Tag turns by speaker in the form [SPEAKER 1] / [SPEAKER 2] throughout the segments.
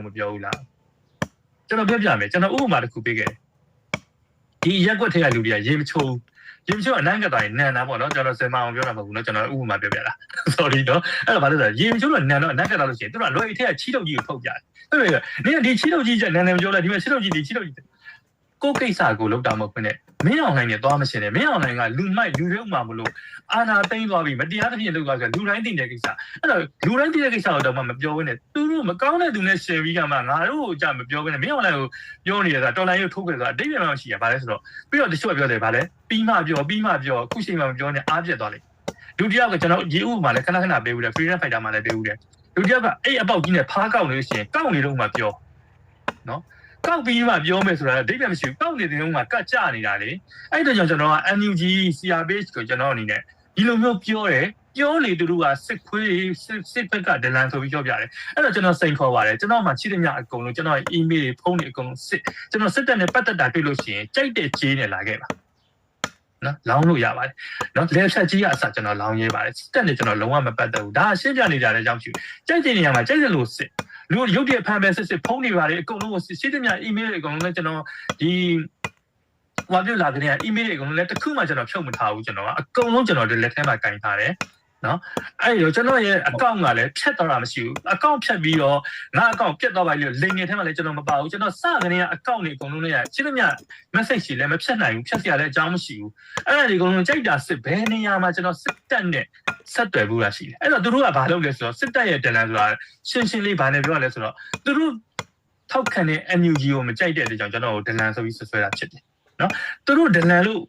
[SPEAKER 1] မပြောဘူးလားကျွန်တော်ပြောပြမယ်ကျွန်တော်ဥပမာတစ်ခုပေးခဲ့ဒီရက်ွက်ထဲကလူတွေကရေမချိုးရေမချိုးအနမ်းကတိုင်းနန်တာပေါ့နော်ကျွန်တော်စင်မအောင်ပြောတာမဟုတ်ဘူးနော်ကျွန်တော်ဥပမာပြောပြတာ sorry နော်အဲ့တော့ဘာလို့လဲဆိုရေမချိုးတော့နန်တော့အနမ်းကတာလို့ရှိရင်သူတို့ကလွယ်ထဲကချီတုပ်ကြီးကိုထုတ်ပြတယ်ဟုတ်ပြီနင်ကဒီချီတုပ်ကြီးနန်တယ်မပြောလိုက်ဒီမှာချီတုပ်ကြီးဒီချီတုပ်ကြီးကိုကိစ္စကိုလောက်တာမဟုတ်ဘူးနဲ့မင်းအောင်နိုင်နဲ့သွားမရှင်နဲ့မင်းအောင်နိုင်ကလူမိုက်လူတွေဥမှာမလို့အာနာသိမ်းသွားပြီမတရားသဖြင့်လုပ်သွားဆိုလူတိုင်းသိတဲ့ကိစ္စအဲ့တော့လူတိုင်းသိတဲ့ကိစ္စတော့မပြောဘဲနဲ့သူတို့မကောင်းတဲ့သူနဲ့ရှင်ပြီးကမှငါတို့ကမပြောဘဲနဲ့မင်းအောင်နိုင်ကိုပြောနေရတာတော်လိုင်းရုပ်ထုတ်ခဲ့ဆိုတာအတိတ်ပြန်မှရှိရပါလဲဆိုတော့ပြီးတော့တချို့ကပြောတယ်ဗာလဲပြီးမှပြောခုချိန်မှမပြောနဲ့အားပြတ်သွားလိမ့်လူတယောက်ကကျွန်တော်ရေဥမှာလည်းခဏပေးဦးတယ် freedom fighter မှာလည်းပေးဦးတယ်လူတယောက်ကအဲ့အပေါက်ကြီးနဲ့ဖားကောက်နေလို့ရှိရင်ကောက်နေတော့မှပြောနော်ကောက်ပြီးမှပြောမယ်ဆိုတာအတိတ်ပြန်မရှိဘူးကောက်နေတဲ့တုန်းကကတ်ကြနေတာလေအဲ့တော့ကျွန်တော်က NUG CRPH ကိုကျွန်တော်အနေနဲ့ဒီလိုမျိုးပြောတယ်ပြောလေသူတို့ကစစ်ခွေးစစ်ဘက်ကဒလန်ဆိုပြီးပြောပြတယ်အဲ့တော့ကျွန်တော်စိန်ခေါ်ပါတယ်ကျွန်တော်မှချိတဲ့ညအကုန်လုံးကျွန်တော် email ဖုန်းတွေအကုန်လုံးကျွန်တော်စစ်တပ်နဲ့ပတ်သက်တာတွေ့လို့ရှိရင်ကြိုက်တဲ့ကြေးနဲ့လာခဲ့ပါနော်လောင်းလို့ရပါတယ်နော်လက်ဆက်ကြီးကအစကျွန်တော်လောင်းရဲပါတယ်စစ်တပ်နဲ့ကျွန်တော်လုံးဝမပတ်သက်ဘူးဒါအရှင်းပြနေကြတဲ့အကြောင်းရှိကြိုက်တဲ့နေရာမှာကြိုက်တယ်လို့စစ်လူရုပ်တရက်ဖန်ပဲစစ်ဖုန်းတွေပါတယ်အကုန်လုံးကိုစစ်တဲ့ည email တွေအကုန်လုံးလည်းကျွန်တော်ဒီဟိုပြောလာတဲ့ email တွေအကုန်လုံးလည်းတစ်ခုမှကျွန်တော်ဖြုတ်မထားဘူးကျွန်တော်ကအကုန်လုံးကျွန်တော်ဒီလက်ထဲမှာကင်ထားတယ်နော်အဲ့တော့ကျွန်တော်ရဲ့ account ကလည်းဖြတ်သွားတာမရှိဘူး account ဖြတ်ပြီးတော့ငါ account ပြတ်သွားပါလိမ့်လို့လိမ်နေထဲမှာလည်းကျွန်တော်မပါဘူးကျွန်တော်စကနေက account တွေအကုန်လုံးလည်းရှင်းသမျှ message တွေလည်းမဖြတ်နိုင်ဘူးဖြတ်စရာလည်းအကြောင်းမရှိဘူးအဲ့ဒါဒီအကုန်လုံးကြိုက်တာစစ်ဘယ်နေရာမှာကျွန်တော်စစ်တက်နဲ့ဆက်သွယ်ဘူးလားရှိတယ်အဲ့တော့သူတို့ကဘာလုပ်လဲဆိုတော့စစ်တက်ရဲ့ talent ဆိုတာရှင်းလေးဘာနဲ့ပြောရလဲဆိုတော့သူတို့ထောက်ခံတဲ့ NUG ကိုမကြိုက်တဲ့အတွက်ကြောင့်ကျွန်တော်ကို talent ဆိုပြီးဆွဲတာဖြစ်တယ်နော်သူတို့ talent လို့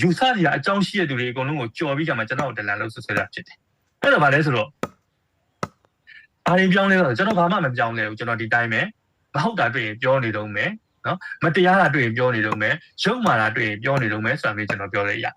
[SPEAKER 1] ယူဆစရာအကြောင်းရှိတဲ့သူတွေအကုန်လုံးကိုကြော်ပြီးကြမှာကျွန်တော်ကို talent လို့ဆွဲတာဖြစ်တယ်အဲ့တော့ဗာလဲဆိုတော့အားရင်းပြောင်းလဲတော့ကျွန်တော်ဘာမှမပြောင်းလဲဘူးကျွန်တော်ဒီတိုင်းပဲမဟုတ်တာတွေ့ရင်ပြောနေတော့မယ်နော်မတရားတာတွေ့ရင်ပြောနေတော့မယ်ရုပ်မာတာတွေ့ရင်ပြောနေတော့မယ်ဆိုတာမျိုးကျွန်တော်ပြောလိုက်ရ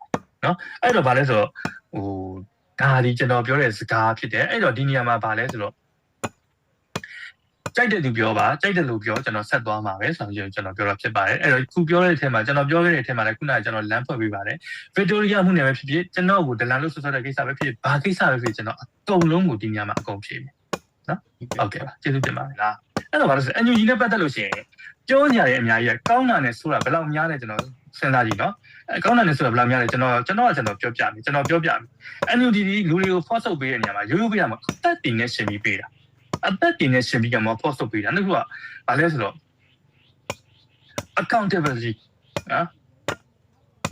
[SPEAKER 1] နော်အဲ့တော့ဗာလဲဆိုတော့ဟိုဒါဒီကျွန်တော်ပြောတဲ့စကားဖြစ်တယ်အဲ့တော့ဒီနေရာမှာဗာလဲဆိုတော့ကြိုက်တဲ့သူပြောပါကြိုက်တဲ့လူပြောကျွန်တော်ဆက်သွားမှာပဲဆိုတော့ကျွန်တော်ပြောတာဖြစ်ပါတယ်အဲ့တော့ခုပြောတဲ့အထက်မှာကျွန်တော်ပြောခဲ့တဲ့အထက်မှာလည်းခုနကကျွန်တော်လမ်းဖွင့်ပေးပါတယ်ဗစ်တိုရီယာမှုနယ်ပဲဖြစ်ဖြစ်ကျွန်တော်ကိုဒလန်လို့ဆွဆွတဲ့ကိစ္စပဲဖြစ်ဘာကိစ္စပဲဖြစ်ကျွန်တော်အကုန်လုံးကိုဒီညမှာအကုန်ဖြေမယ်နော်ဟုတ်ကဲ့ပါကျေးဇူးတင်ပါတယ်လားအဲ့တော့ဗါလို့ဆို NUG နဲ့ပတ်သက်လို့ရှိရင်ပြောကြရတဲ့အများကြီးကောင်းတာနဲ့ဆိုတာဘယ်လောက်များလဲကျွန်တော်စဉ်းစားကြည့်နော်ကောင်းတာနဲ့ဆိုတာဘယ်လောက်များလဲကျွန်တော်ပြောပြမယ်NUG ဒီလူတွေကို force လုပ်ပေးတဲ့နေရာမှာရိုးပေးရမှာအသက်တင်နဲ့ရှင်ပြီးပေးတာအသက်တင်နဲ့ရှင်ပြီးကမှ force လုပ်ပေးတာနောက်တစ်ခုကဘာလဲဆိုတော့ accountability နော်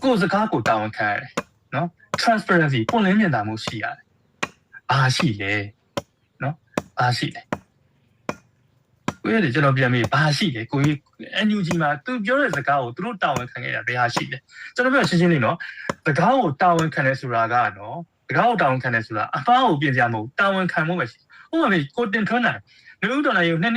[SPEAKER 1] ကိုယ်စကားကိုတာဝန်ခံရတယ်နော် transparency ပွင့်လင်းမြင်သာမှုရှိရတယ်အားရှိလေနော်အားရှိလေကိုယ်လည်းကျွန်တော်ပြန်ပြီးဘာရှိလဲကိုကြီး NUG မှာသူပြောတဲ့စကားကိုသူတို့တာဝန်ခံခဲ့ရဘယ်ဟာရှိလဲကျွန်တော်ပြောရှင်းရှင်းလေးနော်စကားကိုတာဝန်ခံတယ်ဆိုတာကနော်စကားကိုတာဝန်ခံတယ်ဆိုတာအမှားကိုပြင်ကြမဟုတ်တာဝန်ခံမှုပဲရှိဥပမာကိုတင်ထွန်းနိုင်လူဦးတော်နိုင်နှစ်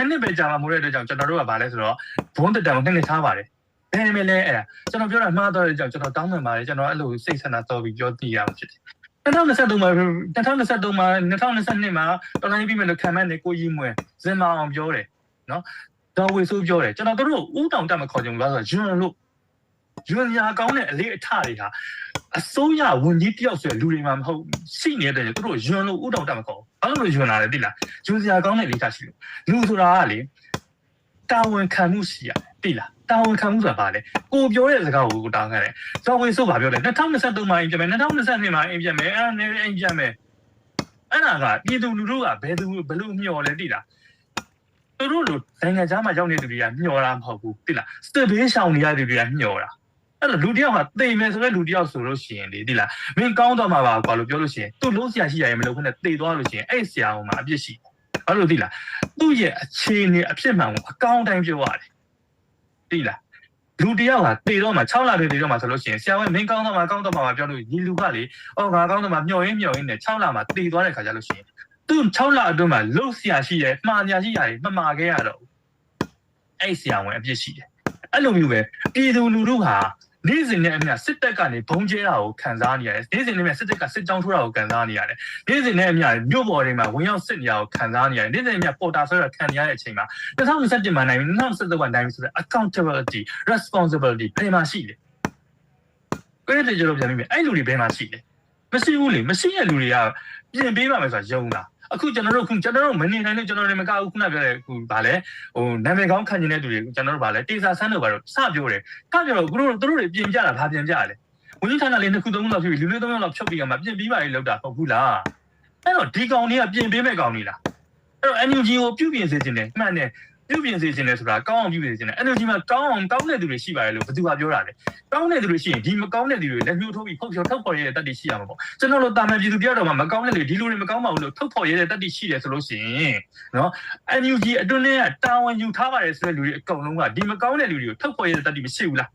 [SPEAKER 1] နှစ်ပဲကြာမှာမို့တဲ့အတွက်ကြောင့်ကျွန်တော်တို့ကဗာလဲဆိုတော့ဘုန်းတက်တံကိုနှစ်နှစ်ထားပါတယ်ဘယ်မဲ့လဲအဲ့ဒါကျွန်တော်ပြောတာမှားတော့တဲ့ကြောင့်ကျွန်တော်တောင်းပန်ပါတယ်ကျွန်တော်အဲ့လိုစိတ်ဆန္ဒတော်ပြီးပြောတည်ရမှာဖြစ်တယ်2023မှာ2022မှာ2022မှာတော်လိုင်းပြီးမယ်လို့ခံမှန်းနေကိုကြီးမွဲဇင်မအောင်ပြောတယ်နော်ဒေါ်ဝေဆိုးပြောတယ်ကျွန်တော်တို့ဦးတောင်တက်မခေါ်ကြဘူးလားဆိုတော့ယွန်းလို့ယွန်းညာကောင်းတဲ့အလေးအထတွေဟာအစိုးရဝန်ကြီးတယောက်ဆိုလူတွေမှာမဟုတ်ရှိနေတဲ့သူတို့ယွန်းလို့ဦးတောင်တက်မခေါ်ဘာလို့ယွန်းလာလဲသိလားယွန်းစရာကောင်းတဲ့လေးထားရှိလို့လူဆိုတာကလေတာဝန်ခံမှုရှိရတယ်သိလားတာဝန်ခံမှုဆိုတာဘာလဲကိုပြောတဲ့စကားကိုတာဝန်ခံတယ်ဒေါ်ဝေဆိုးဘာပြောလဲ2023မှာအင်ပြန်မယ်2022မှာအင်ပြန်မယ်အဲ့ဒါနဲ့အင်ပြန်မယ်အဲ့ဒါကပြည်သူလူထုကဘယ်လိုမျှော်လဲသိလားသူတို့လိုနိုင်ငံခြားမှာရောက်နေသူတွေကမျှော်တာမဟုတ်ဘူးသိလားစတေဘေးရှောင်နေရတဲ့သူတွေကမျှော်တာအဲ့တော့လူတယောက်ဟာတိမ်မယ်ဆိုတဲ့လူတယောက်ဆိုလို့ရှိရင်လေသိလားမင်းကောင်းတော့မှာပါကွာလို့ပြောလို့ရှိရင်သူ့လုံးဆရာရှိရရင်မလုပ်ခွင့်နဲ့တိတ်သွားလို့ရှိရင်အဲ့ဆရာဟိုမှာအပြစ်ရှိဘာလို့သိလားသူ့ရဲ့အခြေအနေအဖြစ်မှန်ကိုအကောင်းတိုင်းပြောရတယ်သိလားလူတယောက်ဟာတေတော့မှ6လတေတော့မှဆိုလို့ရှိရင်ဆရာဝဲမင်းကောင်းတော့မှပြောလို့ဒီလူကလေအော်ငါကောင်းတော့မှမျှော်ရင်းနဲ့6လမှတေသွားတဲ့ခါကျလို့ရှိရင်သူ6လအတွင်းမှာလှုပ်ဆရာရှိတယ်မှားဆရာရှိရတယ်မမှားခဲ့ရတော့အဲ့ဆရာဝင်အပြစ်ရှိတယ်အဲ့လိုမျိုးပဲပြည်သူလူထုဟာနေ့စဉ်နဲ့အမျှစစ်တပ်ကနေဘုံကျဲတာကိုခံစားနေရတယ်နေ့စဉ်နဲ့အမျှစစ်တပ်ကစစ်ကြောင်းထိုးတာကိုခံစားနေရတယ်နေ့စဉ်နဲ့အမျှမြို့ပေါ်တွေမှာဝင်ရောက်စစ်နေတာကိုခံစားနေရတယ်နေ့စဉ်နဲ့အမျှပေါ်တာဆွဲတာခံရတဲ့အချိန်မှာ2021မှာနိုင်ပြီ2023မှာနိုင်ပြီဆိုတော့ accountability responsibility ဘယ်မှာရှိလဲကိုယ့်ရဲ့ကြိုးလို့ပြန်ပြီးအဲ့လူတွေဘယ်မှာရှိလဲမရှိဘူးလေမရှိတဲ့လူတွေကပြင်ပေးပါမယ်ဆိုတာယုံတာ အခုကျွန်တော်တို့မနေနိုင်လို့ကျွန်တော်တွေမကဘူးခုနပြောတယ်ဟိုဗာလဲဟိုနာမည်ကောင်းခံနေတဲ့သူတွေကျွန်တော်တို့ဗာလဲတေစာဆန်းတို့ဗာတော့စပြောတယ်ကပြောတော့သူတို့တွေပြင်ပြတာဗာပြင်ပြတယ်ဝန်ကြီးဌာနလေး2ခု3ခုလောက်ဖြစ်ပြီးလူလေး3ယောက်လောက်ဖြုတ်ပြီးကမှပြင်ပြီးပါလေလောက်တာဟုတ်ဘူးလားအဲ့တော့ဒီကောင်တွေကပြင်ပေးမဲ့ကောင်တွေလားအဲ့တော့ NUG ကိုပြုပြင်စေချင်တယ်မှန်တယ်ပြုပြင်စေချင်တယ်ဆိုတာကောင်းအောင်ပြုပြင်စေချင်တယ် NUG မှာကောင်းတဲ့သူတွေရှိပါတယ်လို့ဘယ်သူကပြောတာလဲကောင်းတဲ့သူတွေရှိရင်ဒီမကောင်းတဲ့သူတွေလက်ညှိုးထိုးပြီးဖုတ်ထုတ်ဖော်ရတဲ့တတ်သိရှိရမှာပေါ့ကျွန်တော်တို့တာမန်ပြည်သူတယောက်တော့မှမကောင်းတဲ့လူဒီလူတွေမကောင်းပါဘူးလို့ထုတ်ဖော်ရတဲ့တတ်သိရှိတယ်ဆိုလို့ရှိရင်နော် NUG အတွင်းထဲကတာဝန်ယူထားပါတယ်ဆိုတဲ့လူတွေအကုန်လုံးကဒီမကောင်းတဲ့လူတွေကိုထုတ်ဖော်ရတဲ့တတ်သိမရှိဘူးလား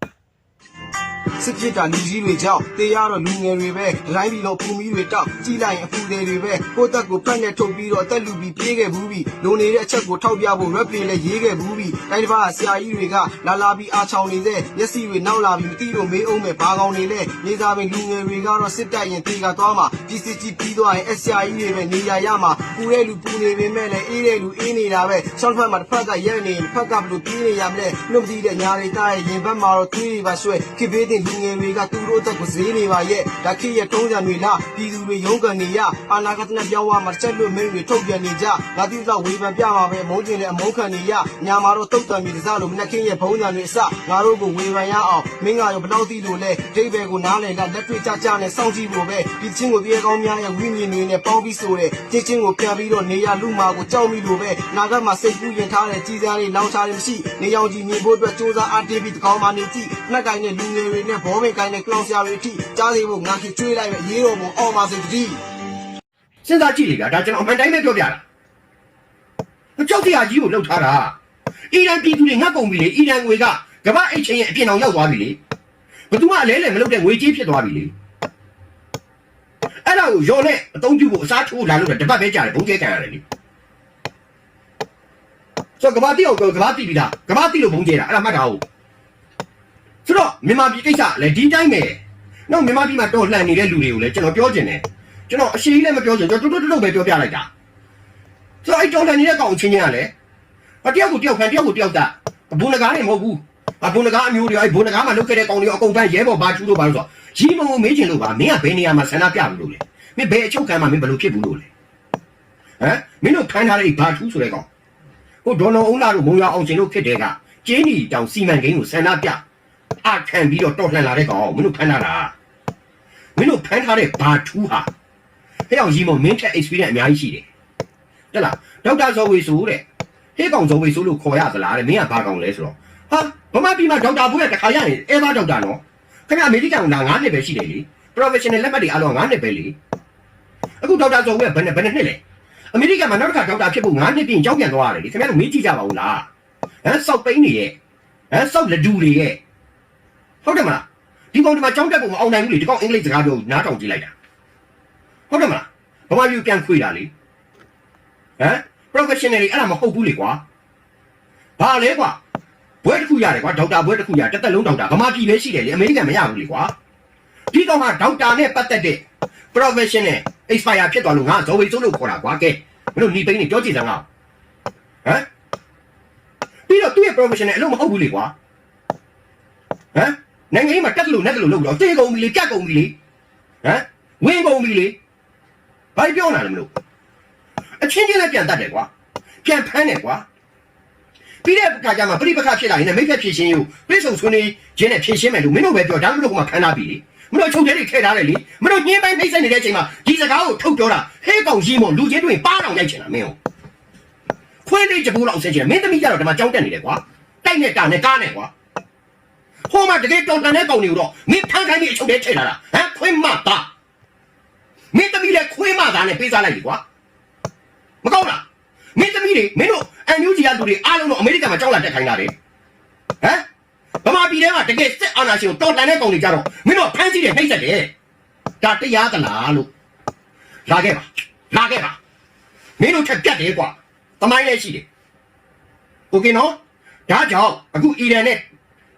[SPEAKER 2] စစ်ဖြစ်တာလူကြီးတွေကြောင့်တေးရတော့လူငယ်တွေပဲတိုင်းပြည်လုံးဖူမီတွေတောက်ကြီးလိုက်အဖူတွေပဲကိုတက်ကိုဖက်နဲ့ထုတ်ပြီးတော့အသက်လူပြီးပြေးခဲ့ဘူးပြီးလုံနေတဲ့အချက်ကိုထောက်ပြဖို့ rap တွေလည်းရေးခဲ့ဘူးပြီးတိုင်းတစ်ပါးဆရာကြီးတွေကလာပြီးအားချောင်းနေတဲ့မျက်စိတွေနောက်လာပြီးမသိတော့မေးအောင်မဲ့ဘာကောင်တွေလဲနေသားပင်လူငယ်တွေကတော့စစ်တပ်ရင်တေးကသွားမှာပြည်စစ်ကြီးပြီးသွားရင်ဆရာကြီးတွေပဲနေရမှာပူတဲ့လူပူနေပေမဲ့လည်းအေးတဲ့လူအေးနေတာပဲဆောင်းဖက်မှာတစ်ဖက်ကရက်နေတစ်ဖက်ကဘလို့ပြေးနေရမလဲနှုတ်ကြည့်တဲ့ညာတွေတားရဲ့ရင်ဘက်မှာတော့သွေးတွေပါဆွဲခေဘေးတင်လူငယ်တွေကသူတို့တက်ကိုဈေးနေပါရဲ့ဒါခေရဲ့ထုံးစံတွေလားပြည်သူတွေရုန်းကန်နေရအာနာကတနပြောင်းသွားမှာချက်လွတ်မင်းတွေထုတ်ပြန်နေကြငါတိတော့ဝေဖန်ပြမှာပဲမုန်းကျင်တဲ့အမုန်းခံနေရညာမှာတော့တုတ်တံမြေတစားလို့မနှက်ခင်းရဲ့ဘုံစံတွေအစငါတို့ကိုဝေဖန်ရအောင်မင်းကရောဘလောက်သိလို့လဲဒိဗယ်ကိုနားလည်တာလက်တွေ့ကြကြနဲ့စောင့်ကြည့်ဖို့ပဲဒီချင်းကိုပြေကောင်းများရဲ့ဝိညာဉ်တွေနဲ့ပေါင်းပြီးဆိုတဲ့ချင်းကိုပြန်ပြီးတော့နေရလူမာကိုကြောက်မိလို့ပဲနာဂတ်မှာစိတ်ကူးရင်ထားတဲ့ကြီးစားလေးလောင်ချာတွေမရှိနေရောင်ကြီးမြင်ဖို့အတွက်စူးစမ်းအားတင်းပြီးတကောင်မှနေကြည့်နှက်ကိုင်းနဲ့လူငယ်တွေနဲ့ဘောမင်ကိုင်းနဲ့ကလောင်ဆရာတွေအထိကြားသေးဖို့ငါခင်ကျွေးလိုက်ပဲရေးတော်ပုံအောင်ပါစေတည်း
[SPEAKER 3] စဉ်းစားကြည့်လေကဒါကျွန်တော်အမှန်တိုင်းပဲပြောပြတာကြောက်တရားကြီးကိုလှုပ်ထားတာအီရန်ပြည်သူတွေငတ်ကုန်ပြီလေအီရန်ငွေကကမ္ဘာအိတ်ချင်းရဲ့အပြင်အောင်ရောက်သွားပြီလေဘယ်သူမှအလဲလဲမလုပ်တဲ့ငွေကြေးဖြစ်သွားပြီလေအဲ့ဒါကိုရော်နဲ့အသုံးပြုဖို့အစားထိုးလာလို့တပတ်ပဲကြာတယ်ဘုံကျဲခံရတယ်လေဆိုတော့ကမ္ဘာတိအောင်ကမ္ဘာတိပြီးသားကမ္ဘာတိလို့ဘုံကျဲတာအဲ့ဒါမှတ်တာဟုတ်ဆိုတော့မြန်မာပြည်ကိစ္စလည်းဒီတိုင်းပဲနောက်မြန်မာပြည်မှာတော့လှန်နေတဲ့လူတွေကိုလည်းကျွန်တော်ပြောချင်တယ်ကျွန်တော်အရှိကြီးလည်းမပြောချင်ကျွန်တော်တွတ်ပဲပြောပြလိုက်တာဆိုတော့အဲ့တော်လှန်နေတဲ့ကောင်ချင်းချင်းကလည်းတယောက်ကိုတယောက်ခံတယောက်ကိုတယောက်တာဘုံနဂါးနဲ့မဟုတ်ဘူးဘုံနဂါးအမျိုးတွေအဲ့ဘုံနဂါးမှာလုတ်ခဲ့တဲ့ကောင်တွေအကုန်ဖန်ရဲဘော်ဘာချူးတို့ဘာလို့ဆိုရီးမုံကိုမေးချင်လို့ပါမင်းကဘယ်နေရာမှာဆန္ဒပြဘူးလို့လဲမင်းဘယ်အချုပ်ခံမှာမင်းဘယ်လိုဖြစ်ဘူးလို့လဲဟမ်မင်းတို့ခံထားတဲ့ဘာချူးဆိုတဲ့ကောင်ဟိုဒေါ်နော်အုံးလာတို့မုံရအောင်ရှင်တို့ဖြစ်တဲ့ကကျင်းနီတောင်စီမံကိန်းကိုဆန္ဒပြအခန့်ပြီးတော့တော်လှန်လာတဲ့ကောင်မင်းတို့ဖမ်းထားတာမင်းတို့ဖမ်းထားတဲ့ဘာထူးဟာဟဲ့အောင်ရီးမုံမင်းထက် experience အများကြီးရှိတယ်ဟုတ်လားဒေါက်တာဇော်ဝေဆိုတဲ့ဟဲ့ကောင်ဇော်ဝေဆိုလို့ခေါ်ရသလားတဲ့မင်းကဘာကောင်လဲဆိုတော့ဟာဗမာပြည်မှာဒေါက်တာဘုရားတခါရရင်အဲဘာဒေါက်တာနော်ခင်ဗျအမေရိကန်က9နှစ်ပဲရှိတယ်လေ professional လက်မှတ်တွေအားလုံး9နှစ်ပဲလေအခုဒေါက်တာဇော်ဝေဘယ်နှစ်လဲအမေရိကန်မှာနောက်တစ်ခါဒေါက်တာဖြစ်ဖို့9နှစ်ပြင်ကြောက်ပြန်သွားရတယ်လေခင်ဗျတို့မေးကြည့်ကြပါဦးလားဟမ်စောက်ပိန်းနေရဲ့ဟမ်စောက်လက်ဒူတွေရဲ့ဟုတ်တယ်မလားဒီကောင်ဒီမှာကြောက်တက်ဖို့မအောင်နိုင်ဘူးလေဒီကောင်အင်္ဂလိပ်စကားပြောနားထောင်ကြည့်လိုက်တာဟုတ်တယ်မလားဗမာပြည်ပြန်ခွေတာလေဟမ် professional တွေအဲ့ဒါမဟုတ်ဘူးလေကွာဘာလဲကွာဘွဲတစ်ခုရတယ်ကွာဒေါက်တာဘွဲတစ်ခုရတစ်သက်လုံးဒေါက်တာဗမာပြည်ပဲရှိတယ်လေအမေရိကန်မရဘူးလေကွာဒီကောင်ကဒေါက်တာနဲ့ပတ်သက်တဲ့ professional expire ဖြစ်သွားလို့ငါဇော်ဝေစိုးလို့ခေါ်တာကွာကဲမင်းတို့ညီပိန်းနေပြောကြည့်စမ်းငါဟမ်ပြီးတော့သူ့ရဲ့ professional အလုံးမဟုတ်ဘူးလေကွာဟမ်နိုင်ငံရေးမှာတက်လို့နဲ့လို့လုပ်တော့တေးကုန်ပြီလေကြက်ကုန်ပြီလေဟမ်ဝင်းကုန်ပြီလေဘာပြောနေတာလဲမလို့အချင်းချင်းလည်းပြန်တတ်တယ်ကွာပြန်ဖမ်းတယ်ကွာပြီးတဲ့အခါကျမှပြိပခဖြစ်လာရင်လည်းမိတ်ဖက်ဖြစ်ရှင်းယူပြိဆုံဆွေးနွေးခြင်းနဲ့ဖြစ်ရှင်းမယ်လို့မင်းတို့ပဲပြောဒါမှမဟုတ်ကမှခန်းထားပြီလေမင်းတို့ချုပ်တဲ့တွေထည့်ထားတယ်လေမင်းတို့ညင်းပိုင်းနှိမ့်ဆက်နေတဲ့အချိန်မှာဒီစကားကိုထုတ်ပြောတာဟဲကောင်ကြီးမို့လူချင်းတွေပါအောင်ရိုက်ချင်တာမင်းကိုခွေးလေးကြဘူးလောက်ဆက်ချင်မင်းသမီးကြတော့ဒီမှာကြောင်းတက်နေတယ်ကွာတိုက်နဲ့တာနဲ့ကားနဲ့ကွာဟိုမှာတကယ်တော်တန်တဲ့ကောင်တွေကိုတော့မင်းဖမ်းခိုင်းပြီးအချုပ်ထဲထည့်လာတာဟမ်ခွေးမသားမင်းသမီးလည်းခွေးမသားနဲ့ပေးစားလိုက်ပြီကွာမကောင်းလားမင်းသမီးတွေမင်းတို့အန်ယူဂျီကလူတွေအားလုံးတော့အမေရိကန်မှာကြောက်လာတက်ခိုင်းတာလေဟမ်ဗမာပြည်ထဲမှာတကယ်စစ်အာဏာရှင်ကိုတော်တန်တဲ့ကောင်တွေကြတော့မင်းတို့ဖမ်းဆီးတယ်နှိပ်စက်တယ်ဒါတရားသလားလို့လာခဲ့ပါမင်းတို့ချက်ပြတ်တယ်ကွာသမိုင်းလည်းရှိတယ်โอเคနော်ဒါကြောင့်အခုအီရန်နဲ့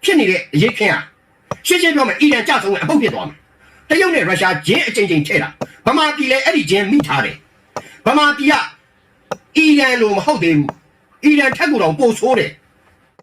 [SPEAKER 3] ဖြစ်နေတဲ့အရေးခင်းဟာရှင်းပြောမယ်အီရန်ကြဆုံးတဲ့အပုတ်ဖြစ်သွားမယ်တရုတ်နဲ့ရုရှားဂျင်းအချိန်ချင်းထဲတာဗမာပြည်လည်းအဲ့ဒီဂျင်းမိထားတယ်ဗမာပြည်ကအီရန်လိုမဟုတ်သေးဘူးအီရန်ထက်ကူတော့ပိုဆိုးတယ်